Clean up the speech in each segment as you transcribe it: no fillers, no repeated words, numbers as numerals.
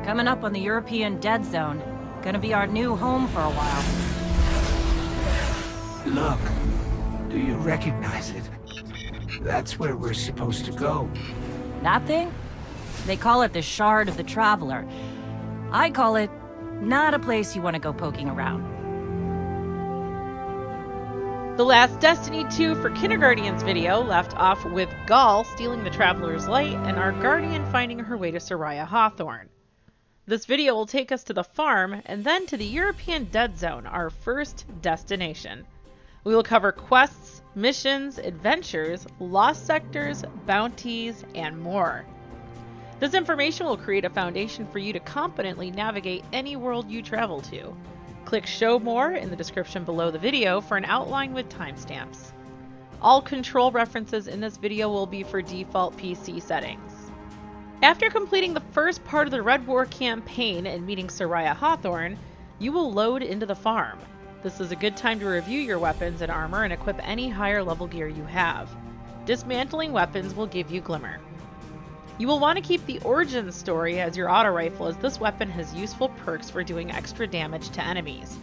Coming up on the European Dead Zone. Gonna be our new home for a while. Look, do you recognize it? That's where we're supposed to go. That thing? They call it the Shard of the Traveler. I call it not a place you want to go poking around. The last Destiny 2 for Kinderguardians video left off with Gaul stealing the Traveler's Light and our Guardian finding her way to Suraya Hawthorne. This video will take us to the farm and then to the European Dead Zone, our first destination. We will cover quests, missions, adventures, lost sectors, bounties, and more. This information will create a foundation for you to competently navigate any world you travel to. Click Show More in the description below the video for an outline with timestamps. All control references in this video will be for default PC settings. After completing the first part of the Red War campaign and meeting Suraya Hawthorne, you will load into the farm. This is a good time to review your weapons and armor and equip any higher level gear you have. Dismantling weapons will give you Glimmer. You will want to keep the origin story as your auto rifle, as this weapon has useful perks for doing extra damage to enemies.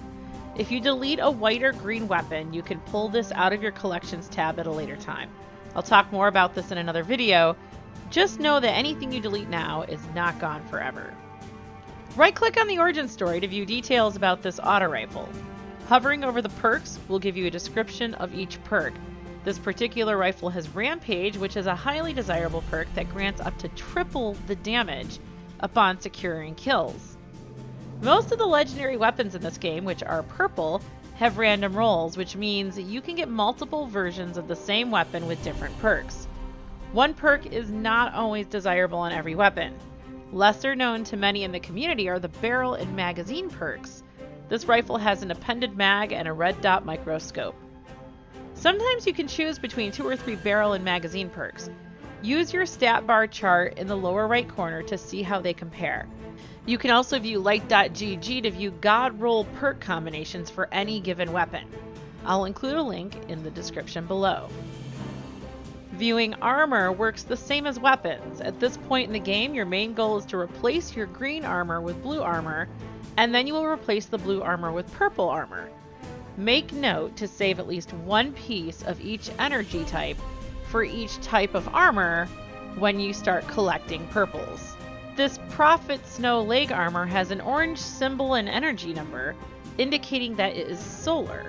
If you delete a white or green weapon, you can pull this out of your collections tab at a later time. I'll talk more about this in another video. Just know that anything you delete now is not gone forever. Right-click on the origin story to view details about this auto rifle. Hovering over the perks will give you a description of each perk. This particular rifle has Rampage, which is a highly desirable perk that grants up to triple the damage upon securing kills. Most of the legendary weapons in this game, which are purple, have random rolls, which means you can get multiple versions of the same weapon with different perks. One perk is not always desirable on every weapon. Lesser known to many in the community are the barrel and magazine perks. This rifle has an appended mag and a red dot microscope. Sometimes you can choose between 2 or 3 barrel and magazine perks. Use your stat bar chart in the lower right corner to see how they compare. You can also view light.gg to view god roll perk combinations for any given weapon. I'll include a link in the description below. Viewing armor works the same as weapons. At this point in the game, your main goal is to replace your green armor with blue armor, and then you will replace the blue armor with purple armor. Make note to save at least one piece of each energy type for each type of armor when you start collecting purples. This Prophet Snow leg armor has an orange symbol and energy number, indicating that it is solar.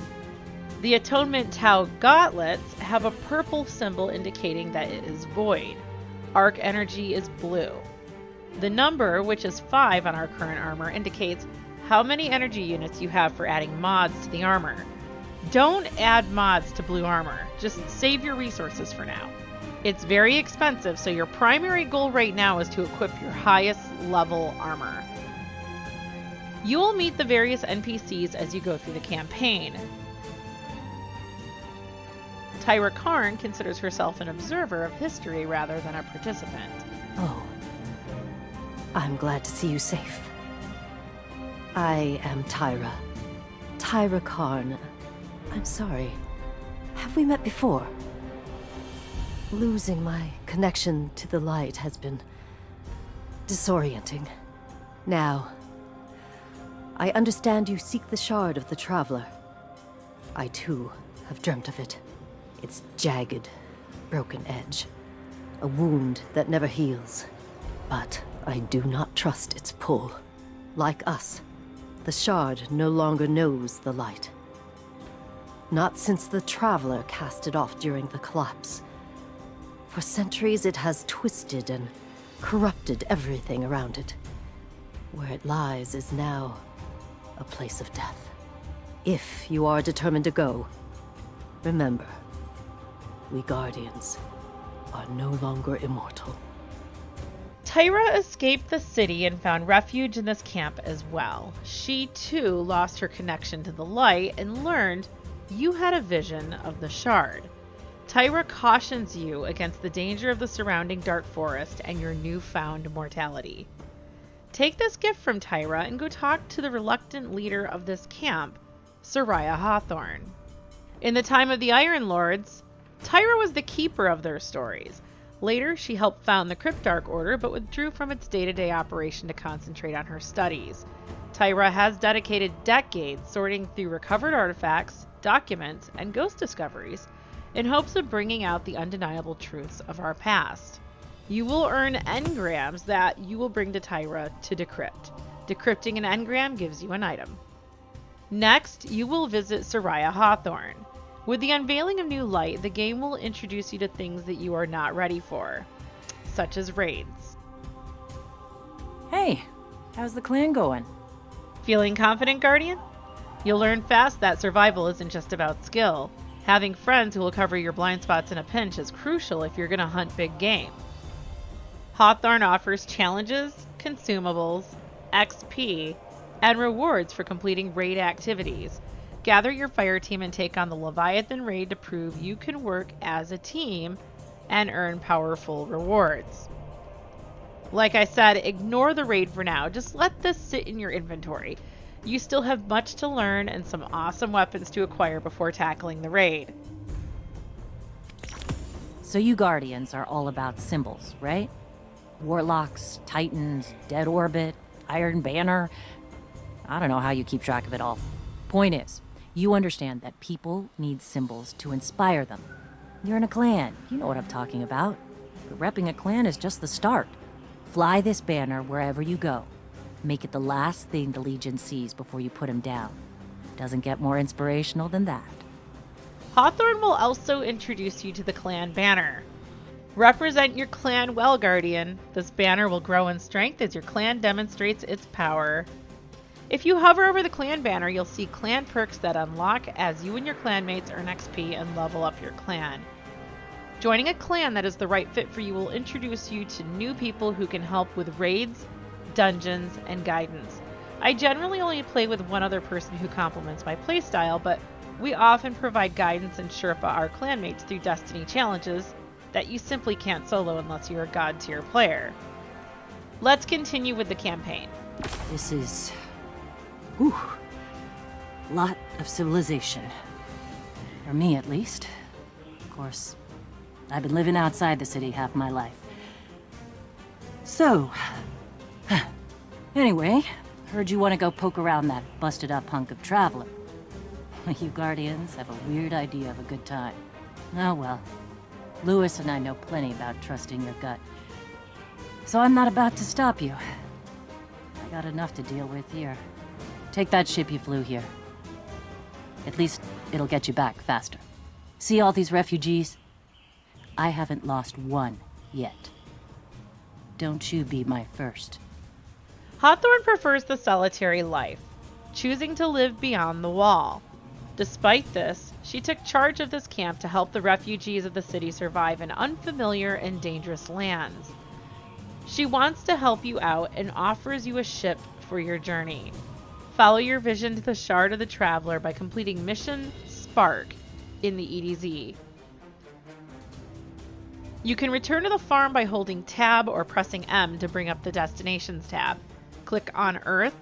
The Atonement Tau gauntlets have a purple symbol indicating that it is void. Arc energy is blue. The number, which is 5 on our current armor, indicates how many energy units you have for adding mods to the armor. Don't add mods to blue armor, just save your resources for now. It's very expensive, so your primary goal right now is to equip your highest level armor. You will meet the various NPCs as you go through the campaign. Tyra Karn considers herself an observer of history rather than a participant. Oh, I'm glad to see you safe. I am Tyra. Tyra Karn. I'm sorry. Have we met before? Losing my connection to the light has been disorienting. Now, I understand you seek the Shard of the Traveler. I too have dreamt of it. Its jagged, broken edge. A wound that never heals. But I do not trust its pull. Like us, the Shard no longer knows the light. Not since the Traveler cast it off during the collapse. For centuries it has twisted and corrupted everything around it. Where it lies is now a place of death. If you are determined to go, remember, we Guardians are no longer immortal. Tyra escaped the city and found refuge in this camp as well. She too lost her connection to the light and learned you had a vision of the Shard. Tyra cautions you against the danger of the surrounding dark forest and your newfound mortality. Take this gift from Tyra and go talk to the reluctant leader of this camp, Suraya Hawthorne. In the time of the Iron Lords, Tyra was the keeper of their stories. Later, she helped found the Cryptarch Order, but withdrew from its day-to-day operation to concentrate on her studies. Tyra has dedicated decades sorting through recovered artifacts, documents, and ghost discoveries in hopes of bringing out the undeniable truths of our past. You will earn engrams that you will bring to Tyra to decrypt. Decrypting an engram gives you an item. Next, you will visit Suraya Hawthorne. With the unveiling of new light, the game will introduce you to things that you are not ready for, such as raids. Hey, how's the clan going? Feeling confident, Guardian? You'll learn fast that survival isn't just about skill. Having friends who will cover your blind spots in a pinch is crucial if you're going to hunt big game. Hawthorne offers challenges, consumables, XP, and rewards for completing raid activities. Gather your fire team and take on the Leviathan raid to prove you can work as a team and earn powerful rewards. Like I said, ignore the raid for now. Just let this sit in your inventory. You still have much to learn and some awesome weapons to acquire before tackling the raid. So you Guardians are all about symbols, right? Warlocks, Titans, Dead Orbit, Iron Banner. I don't know how you keep track of it all. Point is, you understand that people need symbols to inspire them. You're in a clan, you know what I'm talking about. But repping a clan is just the start. Fly this banner wherever you go. Make it the last thing the Legion sees before you put him down. Doesn't get more inspirational than that. Hawthorne will also introduce you to the clan banner. Represent your clan well, Guardian. This banner will grow in strength as your clan demonstrates its power. If you hover over the clan banner, you'll see clan perks that unlock as you and your clanmates earn XP and level up your clan. Joining a clan that is the right fit for you will introduce you to new people who can help with raids, dungeons, and guidance. I generally only play with one other person who complements my playstyle, but we often provide guidance and Sherpa our clanmates through Destiny challenges that you simply can't solo unless you're a god tier player. Let's continue with the campaign. This is... lot of civilization. For me, at least. Of course, I've been living outside the city half my life. So... Anyway, heard you want to go poke around that busted-up hunk of Traveler. You Guardians have a weird idea of a good time. Oh well. Lewis and I know plenty about trusting your gut. So I'm not about to stop you. I got enough to deal with here. Take that ship you flew here. At least it'll get you back faster. See all these refugees? I haven't lost one yet. Don't you be my first. Hawthorne prefers the solitary life, choosing to live beyond the wall. Despite this, she took charge of this camp to help the refugees of the city survive in unfamiliar and dangerous lands. She wants to help you out and offers you a ship for your journey. Follow your vision to the Shard of the Traveler by completing Mission Spark in the EDZ. You can return to the farm by holding Tab or pressing M to bring up the Destinations tab. Click on Earth,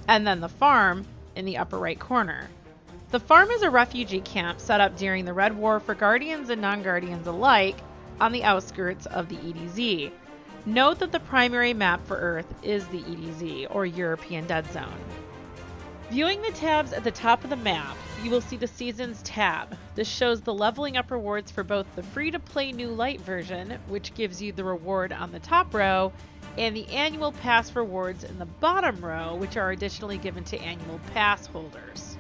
and then the farm in the upper right corner. The farm is a refugee camp set up during the Red War for Guardians and non-Guardians alike on the outskirts of the EDZ. Note that the primary map for Earth is the EDZ, or European Dead Zone. Viewing the tabs at the top of the map, you will see the Seasons tab. This shows the leveling up rewards for both the free-to-play New Light version, which gives you the reward on the top row, and the annual pass rewards in the bottom row, which are additionally given to annual pass holders.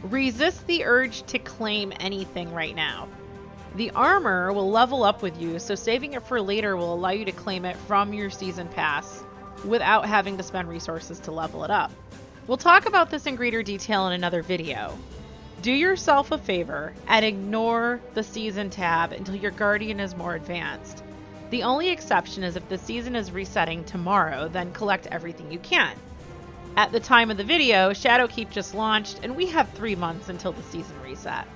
Resist the urge to claim anything right now. The armor will level up with you, so saving it for later will allow you to claim it from your season pass without having to spend resources to level it up. We'll talk about this in greater detail in another video. Do yourself a favor and ignore the season tab until your Guardian is more advanced. The only exception is if the season is resetting tomorrow, then collect everything you can. At the time of the video, Shadowkeep just launched, and we have 3 months until the season reset.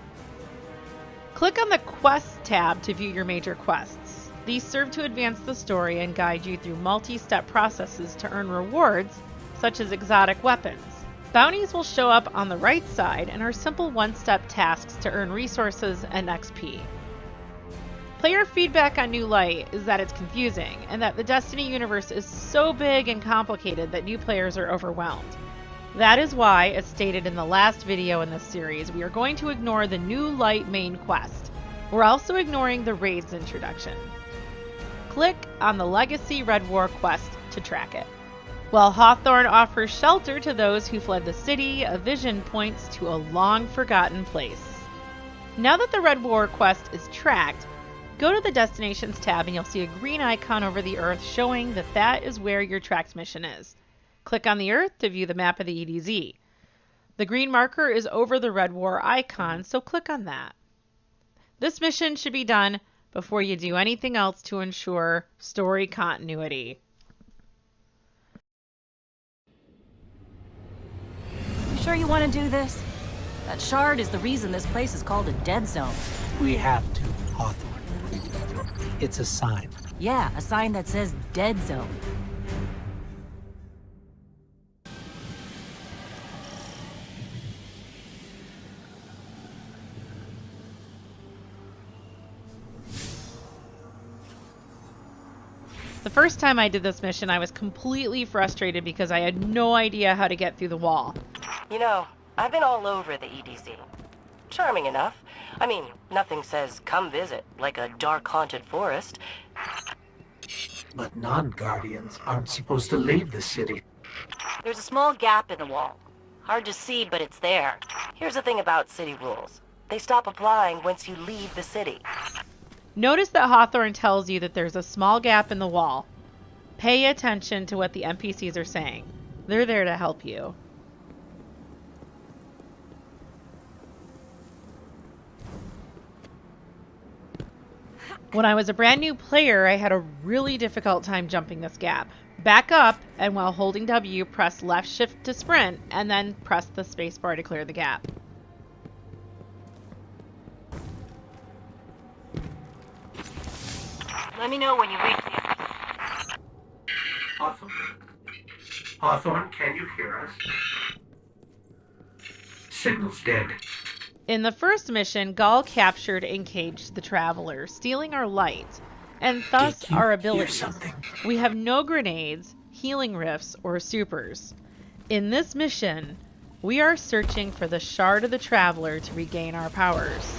Click on the Quests tab to view your major quests. These serve to advance the story and guide you through multi-step processes to earn rewards, such as exotic weapons. Bounties will show up on the right side and are simple one-step tasks to earn resources and XP. Player feedback on New Light is that it's confusing, and that the Destiny universe is so big and complicated that new players are overwhelmed. That is why, as stated in the last video in this series, we are going to ignore the New Light main quest. We're also ignoring the raid's introduction. Click on the Legacy Red War quest to track it. While Hawthorne offers shelter to those who fled the city, a vision points to a long-forgotten place. Now that the Red War quest is tracked, go to the Destinations tab and you'll see a green icon over the Earth showing that that is where your tracked mission is. Click on the Earth to view the map of the EDZ. The green marker is over the Red War icon, so click on that. This mission should be done before you do anything else to ensure story continuity. You sure you want to do this? That shard is the reason this place is called a dead zone. We have to, Hawthorne. It's a sign. Yeah, a sign that says dead zone. The first time I did this mission, I was completely frustrated because I had no idea how to get through the wall. You know, I've been all over the EDZ. Charming enough. I mean, nothing says come visit, like a dark haunted forest. But non-Guardians aren't supposed to leave the city. There's a small gap in the wall. Hard to see, but it's there. Here's the thing about city rules. They stop applying once you leave the city. Notice that Hawthorne tells you that there's a small gap in the wall. Pay attention to what the NPCs are saying. They're there to help you. When I was a brand new player, I had a really difficult time jumping this gap. Back up, and while holding W, press left shift to sprint, and then press the spacebar to clear the gap. Let me know when you reach the end. Hawthorne? Hawthorne, can you hear us? Signal's dead. In the first mission, Gaul captured and caged the Traveler, stealing our light, and thus Did you our hear abilities. something? We have no grenades, healing rifts, or supers. In this mission, we are searching for the Shard of the Traveler to regain our powers.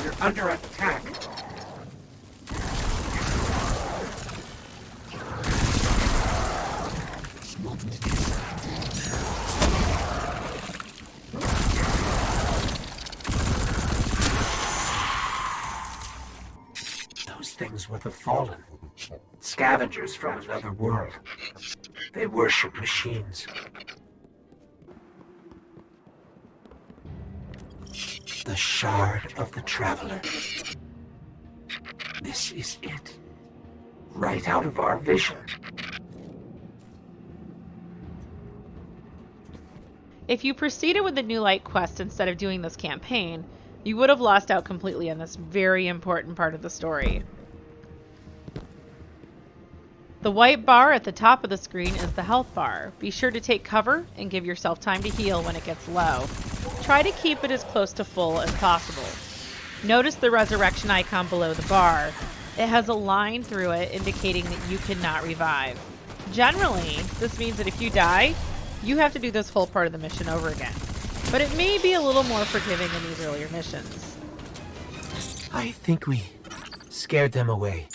You're under attack. Those things were the Fallen. Scavengers from another world. They worship machines. The Shard of the Traveler. This is it. Right out of our vision. If you proceeded with the New Light quest instead of doing this campaign, you would have lost out completely on this very important part of the story. The white bar at the top of the screen is the health bar. Be sure to take cover and give yourself time to heal when it gets low. Try to keep it as close to full as possible. Notice the resurrection icon below the bar. It has a line through it indicating that you cannot revive. Generally, this means that if you die, you have to do this whole part of the mission over again. But it may be a little more forgiving than these earlier missions. I think we scared them away.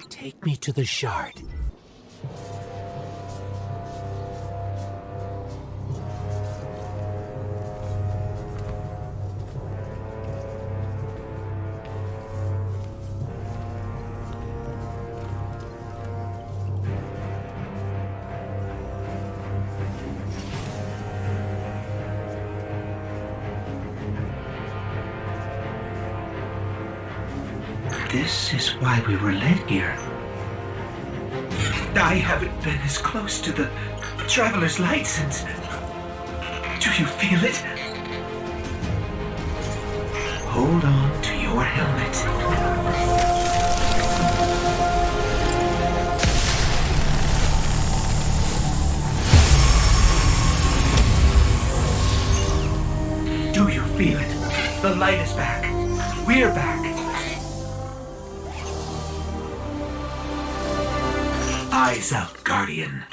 Take me to the Shard. This is why we were led here. I haven't been as close to the Traveler's Light since... Do you feel it? Hold on to your helmet. Do you feel it? The light is back. We We're back. Eyes up, Guardian.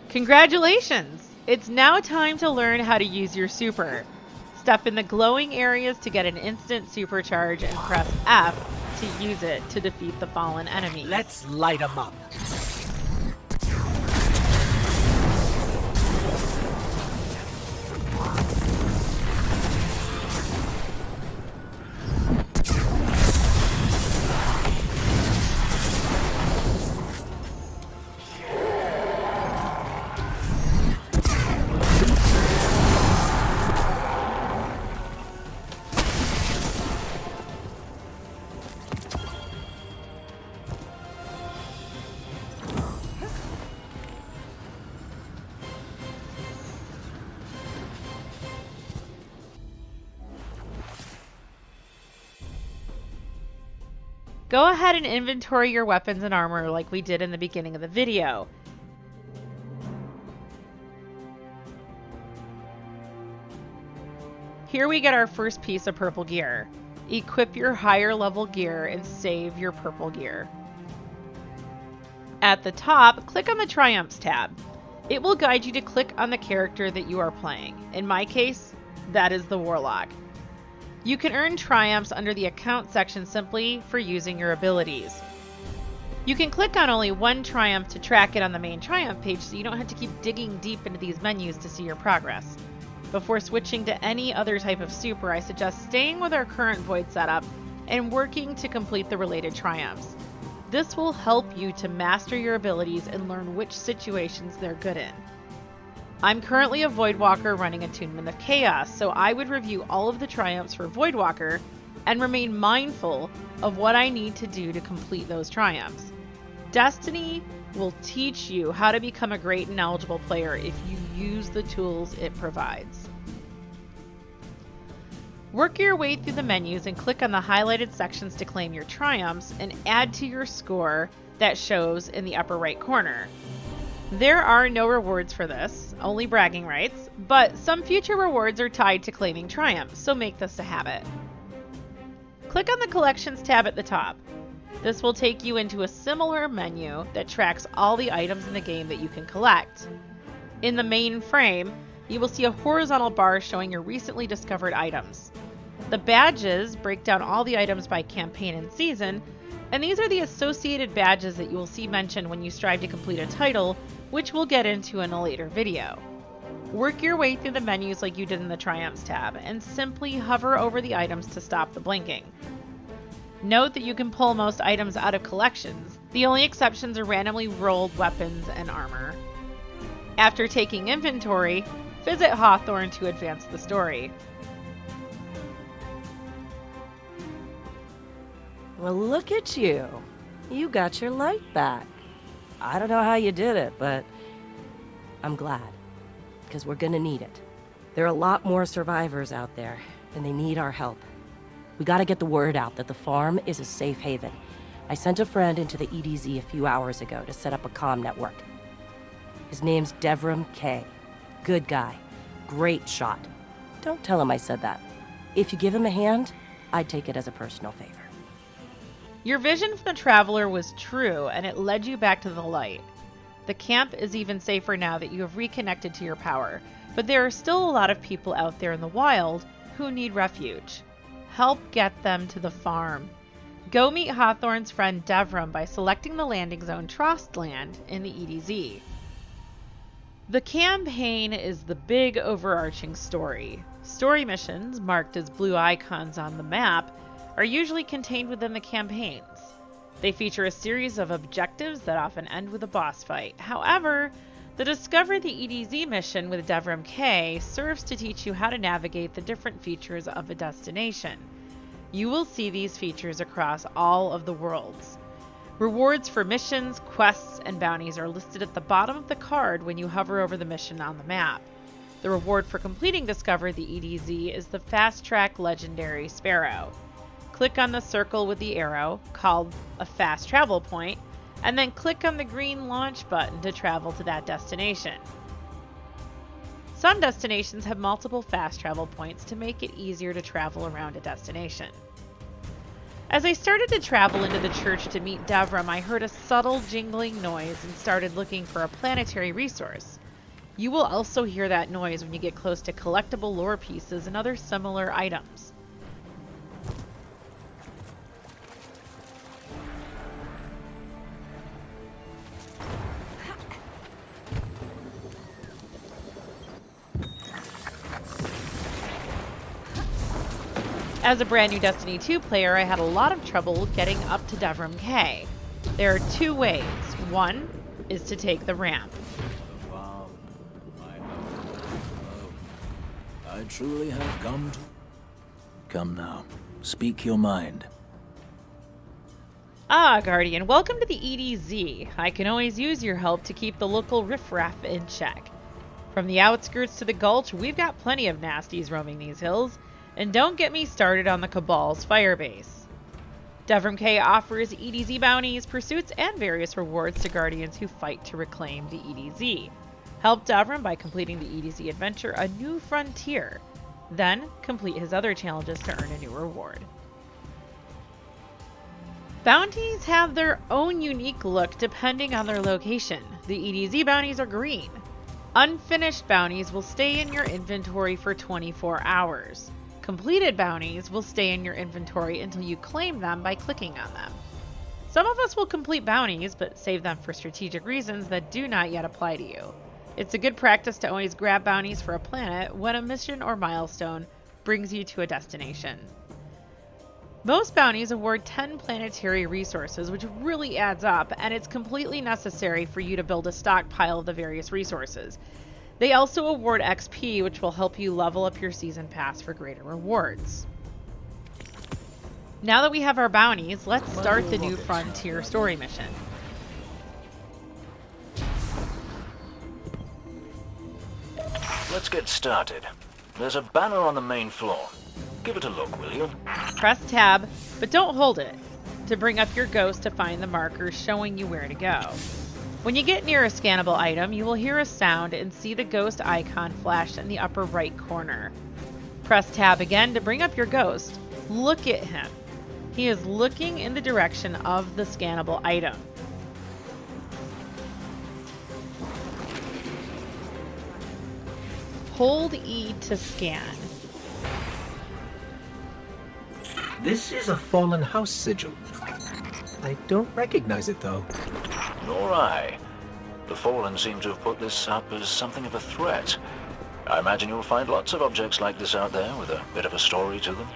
Congratulations! It's now time to learn how to use your super. Step in the glowing areas to get an instant supercharge and press F to use it to defeat the fallen enemy. Let's light 'em up. Go ahead and inventory your weapons and armor like we did in the beginning of the video. Here we get our first piece of purple gear. Equip your higher level gear and save your purple gear. At the top, click on the Triumphs tab. It will guide you to click on the character that you are playing. In my case, that is the Warlock. You can earn triumphs under the account section simply for using your abilities. You can click on only one triumph to track it on the main triumph page so you don't have to keep digging deep into these menus to see your progress. Before switching to any other type of super, I suggest staying with our current void setup and working to complete the related triumphs. This will help you to master your abilities and learn which situations they're good in. I'm currently a Voidwalker running Attunement of Chaos, so I would review all of the triumphs for Voidwalker and remain mindful of what I need to do to complete those triumphs. Destiny will teach you how to become a great and knowledgeable player if you use the tools it provides. Work your way through the menus and click on the highlighted sections to claim your triumphs and add to your score that shows in the upper right corner. There are no rewards for this, only bragging rights, but some future rewards are tied to claiming triumphs, so make this a habit. Click on the Collections tab at the top. This will take you into a similar menu that tracks all the items in the game that you can collect. In the main frame, you will see a horizontal bar showing your recently discovered items. The badges break down all the items by campaign and season, and these are the associated badges that you will see mentioned when you strive to complete a title, which we'll get into in a later video. Work your way through the menus like you did in the Triumphs tab, and simply hover over the items to stop the blinking. Note that you can pull most items out of collections. The only exceptions are randomly rolled weapons and armor. After taking inventory, visit Hawthorne to advance the story. Well, look at you. You got your light back. I don't know how you did it, but I'm glad. Because we're gonna need it. There are a lot more survivors out there, and they need our help. We gotta get the word out that the farm is a safe haven. I sent a friend into the EDZ a few hours ago to set up a comm network. His name's Devram K. Good guy. Great shot. Don't tell him I said that. If you give him a hand, I'd take it as a personal favor. Your vision from the Traveler was true, and it led you back to the light. The camp is even safer now that you have reconnected to your power, but there are still a lot of people out there in the wild who need refuge. Help get them to the farm. Go meet Hawthorne's friend Devram by selecting the landing zone Trostland in the EDZ. The campaign is the big overarching story. Story missions, marked as blue icons on the map, are usually contained within the campaigns. They feature a series of objectives that often end with a boss fight. However, the Discover the EDZ mission with Devram K serves to teach you how to navigate the different features of a destination. You will see these features across all of the worlds. Rewards for missions, quests, and bounties are listed at the bottom of the card when you hover over the mission on the map. The reward for completing Discover the EDZ is the Fast Track Legendary Sparrow. Click on the circle with the arrow, called a fast travel point, and then click on the green launch button to travel to that destination. Some destinations have multiple fast travel points to make it easier to travel around a destination. As I started to travel into the church to meet Devrim, I heard a subtle jingling noise and started looking for a planetary resource. You will also hear that noise when you get close to collectible lore pieces and other similar items. As a brand new Destiny 2 player, I had a lot of trouble getting up to Devrim K. There are two ways. One is to take the ramp. I truly have come to... Come now, speak your mind. Ah, Guardian, welcome to the EDZ. I can always use your help to keep the local riffraff in check. From the outskirts to the Gulch, we've got plenty of nasties roaming these hills. And don't get me started on the Cabal's firebase. Devrim K offers EDZ bounties, pursuits, and various rewards to Guardians who fight to reclaim the EDZ. Help Devrim by completing the EDZ adventure A New Frontier. Then, complete his other challenges to earn a new reward. Bounties have their own unique look depending on their location. The EDZ bounties are green. Unfinished bounties will stay in your inventory for 24 hours. Completed bounties will stay in your inventory until you claim them by clicking on them. Some of us will complete bounties, but save them for strategic reasons that do not yet apply to you. It's a good practice to always grab bounties for a planet when a mission or milestone brings you to a destination. Most bounties award 10 planetary resources, which really adds up, and it's completely necessary for you to build a stockpile of the various resources. They also award XP, which will help you level up your season pass for greater rewards. Now that we have our bounties, let's start the New Frontier story mission. Let's get started. There's a banner on the main floor. Give it a look, will you? Press tab, but don't hold it, to bring up your ghost to find the markers showing you where to go. When you get near a scannable item, you will hear a sound and see the ghost icon flash in the upper right corner. Press tab again to bring up your ghost. Look at him. He is looking in the direction of the scannable item. Hold E to scan. This is a fallen house sigil. I don't recognize it, though. Nor I. The Fallen seem to have put this up as something of a threat. I imagine you'll find lots of objects like this out there with a bit of a story to them.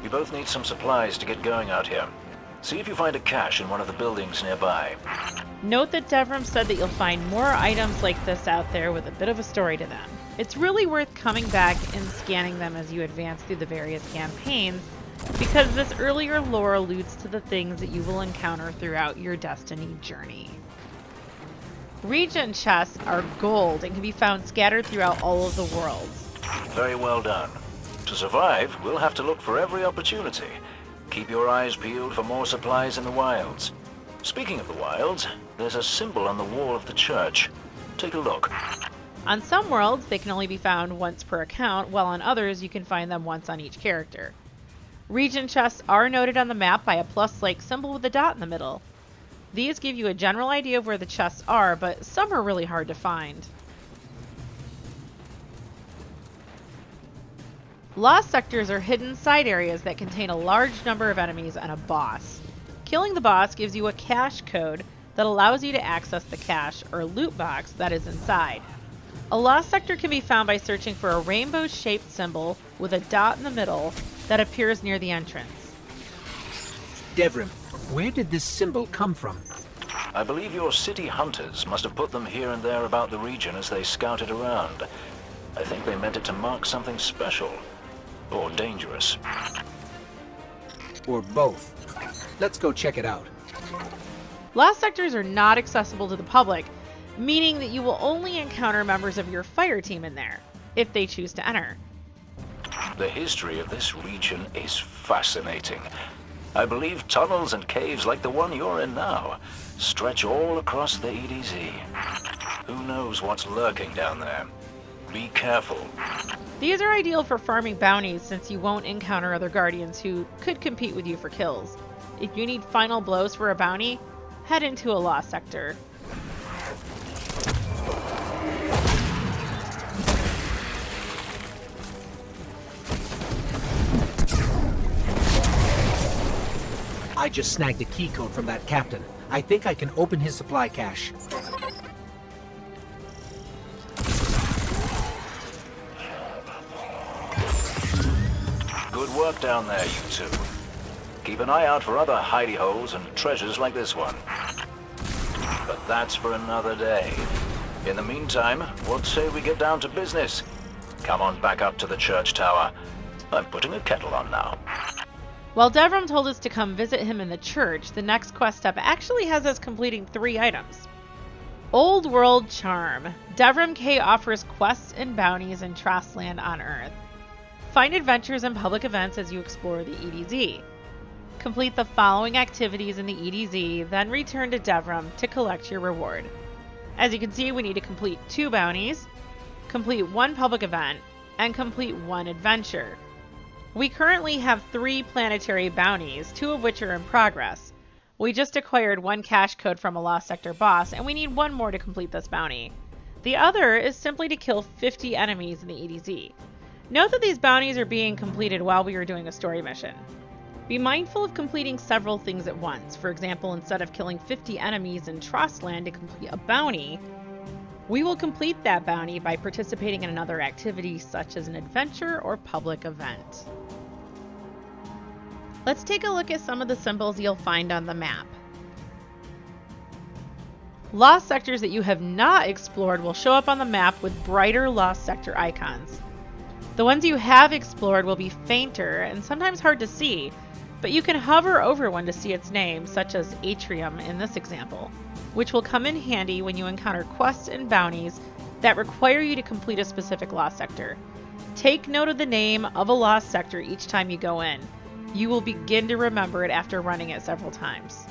You both need some supplies to get going out here. See if you find a cache in one of the buildings nearby. Note that Devrim said that you'll find more items like this out there with a bit of a story to them. It's really worth coming back and scanning them as you advance through the various campaigns, because this earlier lore alludes to the things that you will encounter throughout your Destiny journey. Region chests are gold and can be found scattered throughout all of the worlds. Very well done. To survive, we'll have to look for every opportunity. Keep your eyes peeled for more supplies in the wilds. Speaking of the wilds, there's a symbol on the wall of the church. Take a look. On some worlds, they can only be found once per account, while on others, you can find them once on each character. Region chests are noted on the map by a plus-like symbol with a dot in the middle. These give you a general idea of where the chests are, but some are really hard to find. Lost sectors are hidden side areas that contain a large number of enemies and a boss. Killing the boss gives you a cache code that allows you to access the cache or loot box that is inside. A lost sector can be found by searching for a rainbow-shaped symbol with a dot in the middle that appears near the entrance. Devrim, where did this symbol come from? I believe your city hunters must have put them here and there about the region as they scouted around. I think they meant it to mark something special. Or dangerous. Or both. Let's go check it out. Lost sectors are not accessible to the public, meaning that you will only encounter members of your fire team in there, if they choose to enter. The history of this region is fascinating. I believe tunnels and caves like the one you're in now stretch all across the EDZ. Who knows what's lurking down there? Be careful. These are ideal for farming bounties since you won't encounter other guardians who could compete with you for kills. If you need final blows for a bounty, head into a lost sector. I just snagged a key code from that captain. I think I can open his supply cache. Good work down there, you two. Keep an eye out for other hidey holes and treasures like this one. But that's for another day. In the meantime, what say we get down to business? Come on back up to the church tower. I'm putting a kettle on now. While Devrim told us to come visit him in the church, the next quest step actually has us completing 3 items. Old World Charm. Devrim K offers quests and bounties in Trostland on Earth. Find adventures and public events as you explore the EDZ. Complete the following activities in the EDZ, then return to Devrim to collect your reward. As you can see, we need to complete 2 bounties, complete 1 public event, and complete 1 adventure. We currently have 3 planetary bounties, 2 of which are in progress. We just acquired 1 cache code from a Lost Sector boss, and we need 1 more to complete this bounty. The other is simply to kill 50 enemies in the EDZ. Note that these bounties are being completed while we are doing a story mission. Be mindful of completing several things at once. For example, instead of killing 50 enemies in Trostland to complete a bounty, we will complete that bounty by participating in another activity such as an adventure or public event. Let's take a look at some of the symbols you'll find on the map. Lost sectors that you have not explored will show up on the map with brighter Lost Sector icons. The ones you have explored will be fainter and sometimes hard to see, but you can hover over one to see its name, such as Atrium in this example, which will come in handy when you encounter quests and bounties that require you to complete a specific Lost Sector. Take note of the name of a Lost Sector each time you go in. You will begin to remember it after running it several times.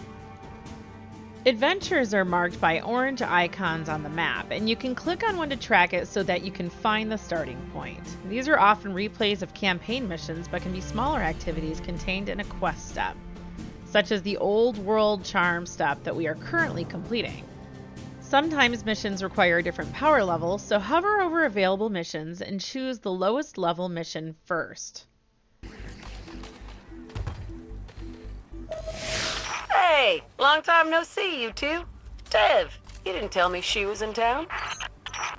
Adventures are marked by orange icons on the map, and you can click on one to track it so that you can find the starting point. These are often replays of campaign missions, but can be smaller activities contained in a quest step, such as the Old World Charm step that we are currently completing. Sometimes missions require a different power level, so hover over available missions and choose the lowest level mission first. Hey, long time no see, you two. Tev, you didn't tell me she was in town.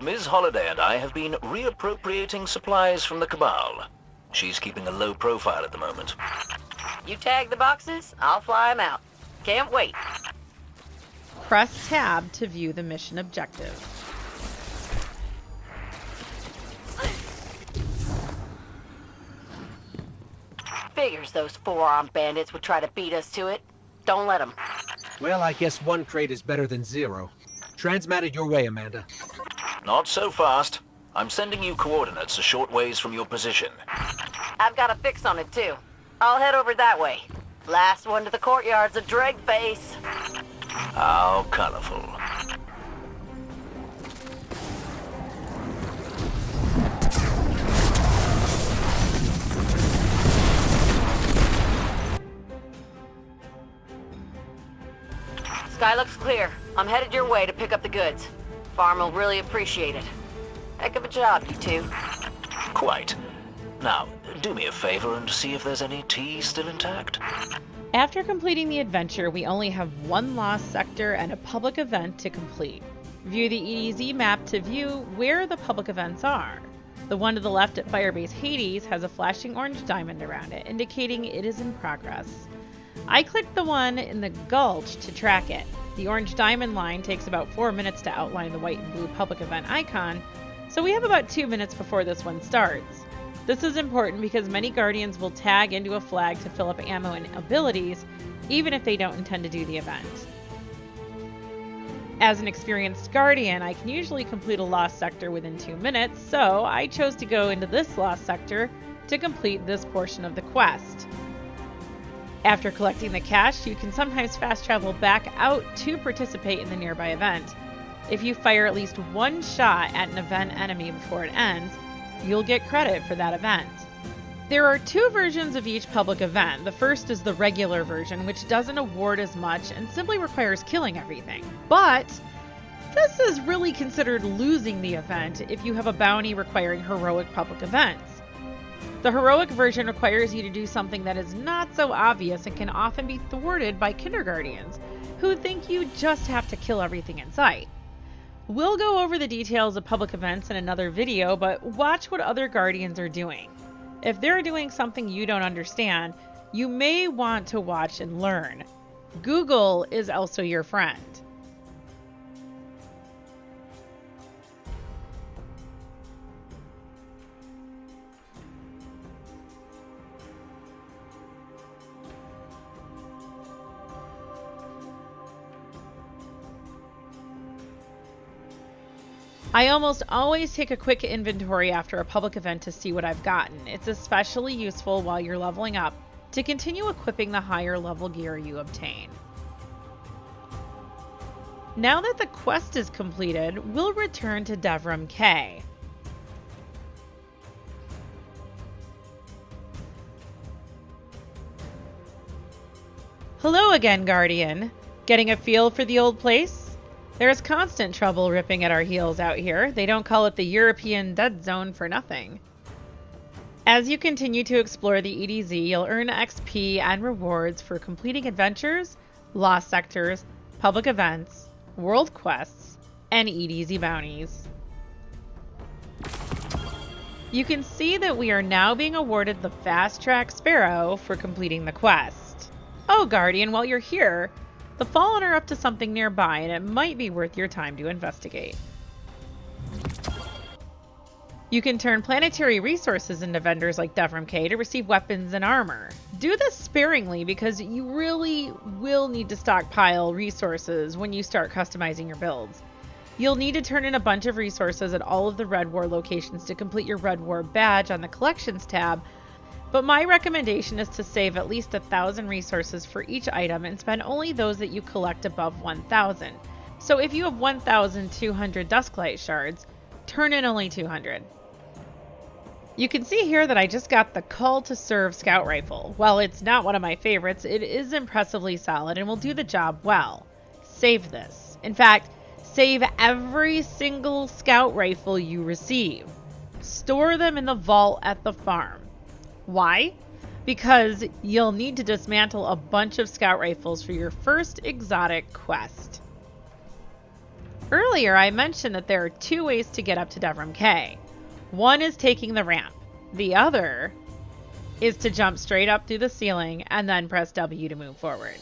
Ms. Holliday and I have been reappropriating supplies from the Cabal. She's keeping a low profile at the moment. You tag the boxes, I'll fly them out. Can't wait. Press tab to view the mission objective. Figures those four-armed bandits would try to beat us to it. Don't let them. Well, I guess 1 crate is better than 0. Transmatted your way, Amanda. Not so fast. I'm sending you coordinates a short ways from your position. I've got a fix on it, too. I'll head over that way. Last one to the courtyard's a dreg face. How colorful. Sky looks clear. I'm headed your way to pick up the goods. Farm will really appreciate it. Heck of a job, you two. Quite. Now, do me a favor and see if there's any tea still intact. After completing the adventure, we only have 1 lost sector and a public event to complete. View the EDZ map to view where the public events are. The one to the left at Firebase Hades has a flashing orange diamond around it, indicating it is in progress. I clicked the one in the Gulch to track it. The orange diamond line takes about 4 minutes to outline the white and blue public event icon, so we have about 2 minutes before this one starts. This is important because many Guardians will tag into a flag to fill up ammo and abilities, even if they don't intend to do the event. As an experienced Guardian, I can usually complete a lost sector within 2 minutes, so I chose to go into this lost sector to complete this portion of the quest. After collecting the cash, you can sometimes fast travel back out to participate in the nearby event. If you fire at least one shot at an event enemy before it ends, you'll get credit for that event. There are 2 versions of each public event. The first is the regular version, which doesn't award as much and simply requires killing everything. But this is really considered losing the event if you have a bounty requiring heroic public events. The heroic version requires you to do something that is not so obvious and can often be thwarted by Kinderguardians, who think you just have to kill everything in sight. We'll go over the details of public events in another video, but watch what other Guardians are doing. If they're doing something you don't understand, you may want to watch and learn. Google is also your friend. I almost always take a quick inventory after a public event to see what I've gotten. It's especially useful while you're leveling up to continue equipping the higher level gear you obtain. Now that the quest is completed, we'll return to Devrim K. Hello again, Guardian. Getting a feel for the old place? There's constant trouble ripping at our heels out here. They don't call it the European Dead Zone for nothing. As you continue to explore the EDZ, you'll earn XP and rewards for completing adventures, lost sectors, public events, world quests, and EDZ bounties. You can see that we are now being awarded the Fast Track Sparrow for completing the quest. Oh, Guardian, while you're here, the Fallen are up to something nearby, and it might be worth your time to investigate. You can turn planetary resources into vendors like Devrim K to receive weapons and armor. Do this sparingly because you really will need to stockpile resources when you start customizing your builds. You'll need to turn in a bunch of resources at all of the Red War locations to complete your Red War badge on the Collections tab, but my recommendation is to save at least 1,000 resources for each item and spend only those that you collect above 1,000. So if you have 1,200 Dusklight shards, turn in only 200. You can see here that I just got the Call to Serve Scout Rifle. While it's not one of my favorites, it is impressively solid and will do the job well. Save this. In fact, save every single Scout Rifle you receive. Store them in the vault at the farm. Why? Because you'll need to dismantle a bunch of Scout Rifles for your first exotic quest. Earlier I mentioned that there are 2 ways to get up to Devrim K. One is taking the ramp. The other is to jump straight up through the ceiling and then press W to move forward.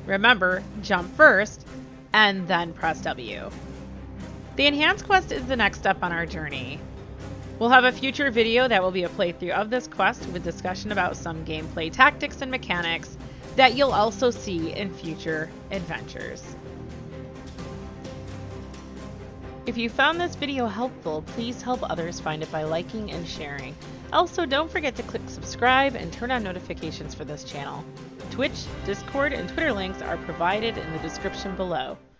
Remember, jump first and then press W. The Enhanced quest is the next step on our journey. We'll have a future video that will be a playthrough of this quest with discussion about some gameplay tactics and mechanics that you'll also see in future adventures. If you found this video helpful, please help others find it by liking and sharing. Also, don't forget to click subscribe and turn on notifications for this channel. Twitch, Discord, and Twitter links are provided in the description below.